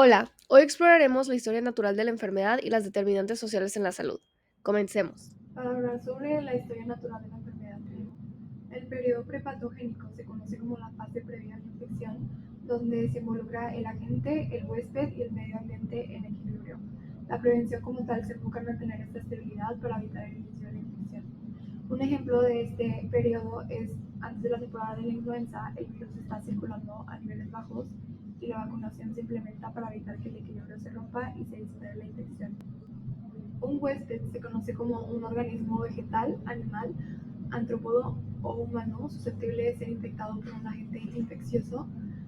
Hola, hoy exploraremos la historia natural de la enfermedad y las determinantes sociales en la salud. Comencemos. Para hablar sobre la historia natural de la enfermedad, el periodo prepatogénico se conoce como la fase previa a la infección, donde se involucra el agente, el huésped y el medio ambiente en equilibrio. La prevención como tal se enfoca en mantener esta estabilidad para evitar el inicio de la infección. Un ejemplo de este periodo es antes de la temporada de la influenza, el virus está circulando a niveles bajos y la vacunación se implementa para evitar que el equilibrio se rompa y se dispare la infección. Un huésped se conoce como un organismo vegetal, animal, antrópodo o humano susceptible de ser infectado por un agente infeccioso.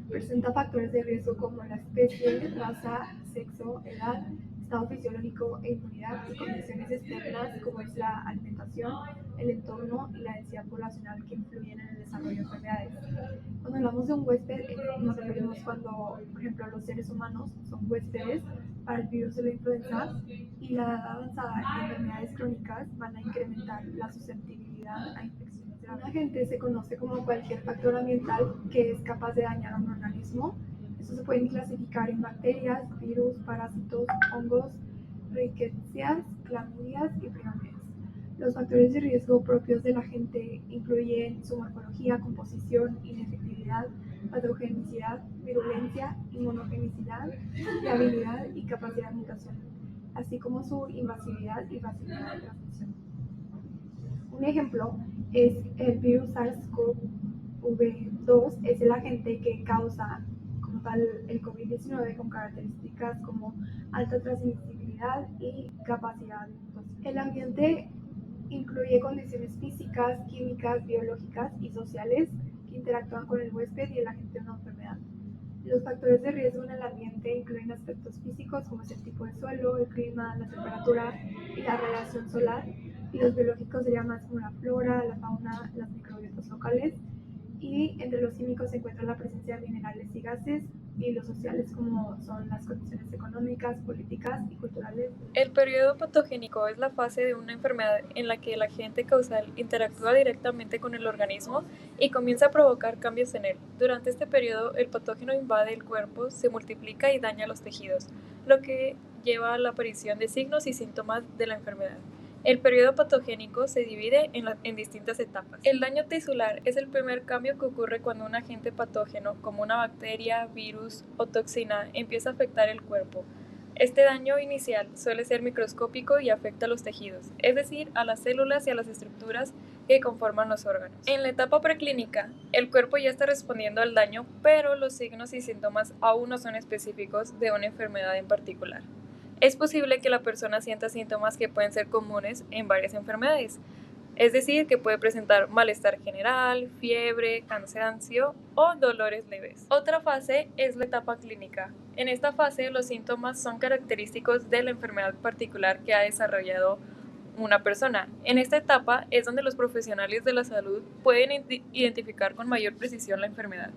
Presenta factores de riesgo como la especie, raza, sexo, edad, estado fisiológico e inmunidad y condiciones externas como es la alimentación, el entorno y la densidad poblacional que influyen en el desarrollo de enfermedades. Cuando hablamos de un huésped, nos referimos cuando, por ejemplo, los seres humanos son huéspedes para el virus de la influenza y la edad avanzada y enfermedades crónicas van a incrementar la susceptibilidad a infecciones graves. Un agente se conoce como cualquier factor ambiental que es capaz de dañar a un organismo. Estos se pueden clasificar en bacterias, virus, parásitos, hongos, riquecias, clamidias y prionias. Los factores de riesgo propios del agente incluyen su morfología, composición, inefectividad, patogenicidad, virulencia, inmunogenicidad, viabilidad y capacidad de mutación, así como su invasividad y facilidad de transmisión. Un ejemplo es el virus SARS-CoV-2, es el agente que causa como tal el COVID-19 con características como alta transmisibilidad y capacidad de mutación. El ambiente incluye condiciones físicas, químicas, biológicas y sociales que interactúan con el huésped y el agente de una enfermedad. Los factores de riesgo en el ambiente incluyen aspectos físicos como es el tipo de suelo, el clima, la temperatura y la radiación solar, y los biológicos serían más como la flora, la fauna, las microbiotas locales, y entre los químicos se encuentra la presencia de minerales y gases, y los sociales como son las condiciones económicas, políticas y culturales. El periodo patogénico es la fase de una enfermedad en la que el agente causal interactúa directamente con el organismo y comienza a provocar cambios en él. Durante este periodo, el patógeno invade el cuerpo, se multiplica y daña los tejidos, lo que lleva a la aparición de signos y síntomas de la enfermedad. El periodo patogénico se divide en distintas etapas. El daño tisular es el primer cambio que ocurre cuando un agente patógeno, como una bacteria, virus o toxina, empieza a afectar el cuerpo. Este daño inicial suele ser microscópico y afecta a los tejidos, es decir, a las células y a las estructuras que conforman los órganos. En la etapa preclínica, el cuerpo ya está respondiendo al daño, pero los signos y síntomas aún no son específicos de una enfermedad en particular. Es posible que la persona sienta síntomas que pueden ser comunes en varias enfermedades, es decir, que puede presentar malestar general, fiebre, cansancio o dolores leves. Otra fase es la etapa clínica. En esta fase, los síntomas son característicos de la enfermedad particular que ha desarrollado una persona. En esta etapa es donde los profesionales de la salud pueden identificar con mayor precisión la enfermedad.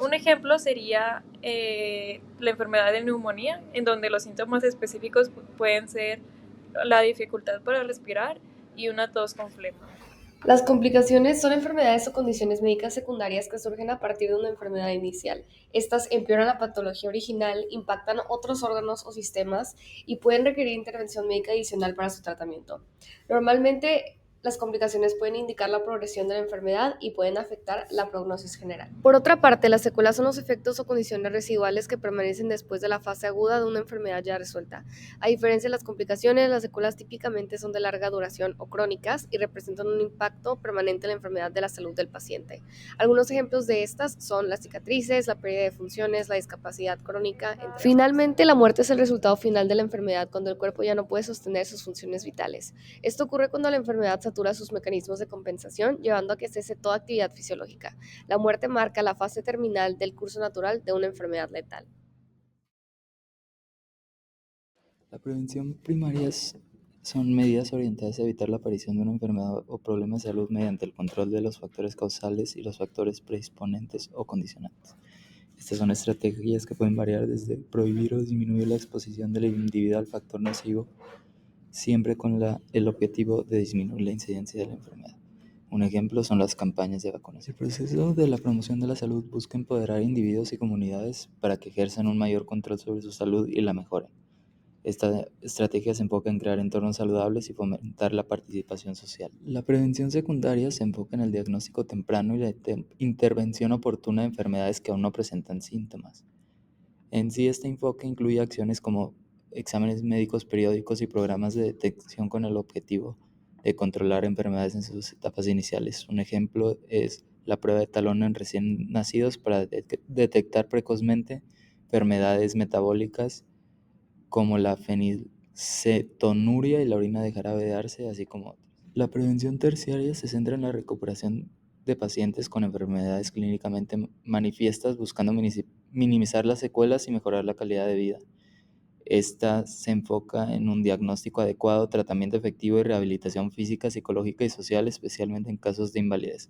Un ejemplo sería la enfermedad de neumonía, en donde los síntomas específicos pueden ser la dificultad para respirar y una tos con flema. Las complicaciones son enfermedades o condiciones médicas secundarias que surgen a partir de una enfermedad inicial. Estas empeoran la patología original, impactan otros órganos o sistemas y pueden requerir intervención médica adicional para su tratamiento. Normalmente, las complicaciones pueden indicar la progresión de la enfermedad y pueden afectar la prognosis general. Por otra parte, las secuelas son los efectos o condiciones residuales que permanecen después de la fase aguda de una enfermedad ya resuelta. A diferencia de las complicaciones, las secuelas típicamente son de larga duración o crónicas y representan un impacto permanente en la enfermedad de la salud del paciente. Algunos ejemplos de estas son las cicatrices, la pérdida de funciones, la discapacidad crónica. Finalmente, la muerte es el resultado final de la enfermedad cuando el cuerpo ya no puede sostener sus funciones vitales. Esto ocurre cuando la enfermedad satura sus mecanismos de compensación, llevando a que cese toda actividad fisiológica. La muerte marca la fase terminal del curso natural de una enfermedad letal. La prevención primaria son medidas orientadas a evitar la aparición de una enfermedad o problema de salud mediante el control de los factores causales y los factores predisponentes o condicionantes. Estas son estrategias que pueden variar desde prohibir o disminuir la exposición del individuo al factor nocivo, siempre con el objetivo de disminuir la incidencia de la enfermedad. Un ejemplo son las campañas de vacunación. El proceso de la promoción de la salud busca empoderar a individuos y comunidades para que ejerzan un mayor control sobre su salud y la mejoren. Esta estrategia se enfoca en crear entornos saludables y fomentar la participación social. La prevención secundaria se enfoca en el diagnóstico temprano y la intervención oportuna de enfermedades que aún no presentan síntomas. En sí, este enfoque incluye acciones como exámenes médicos periódicos y programas de detección con el objetivo de controlar enfermedades en sus etapas iniciales. Un ejemplo es la prueba de talón en recién nacidos para detectar precozmente enfermedades metabólicas como la fenilcetonuria y la orina de jarabe de arce, así como otras. La prevención terciaria se centra en la recuperación de pacientes con enfermedades clínicamente manifiestas, buscando minimizar las secuelas y mejorar la calidad de vida. Esta se enfoca en un diagnóstico adecuado, tratamiento efectivo y rehabilitación física, psicológica y social, especialmente en casos de invalidez.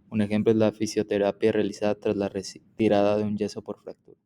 Un ejemplo es la fisioterapia realizada tras la retirada de un yeso por fractura.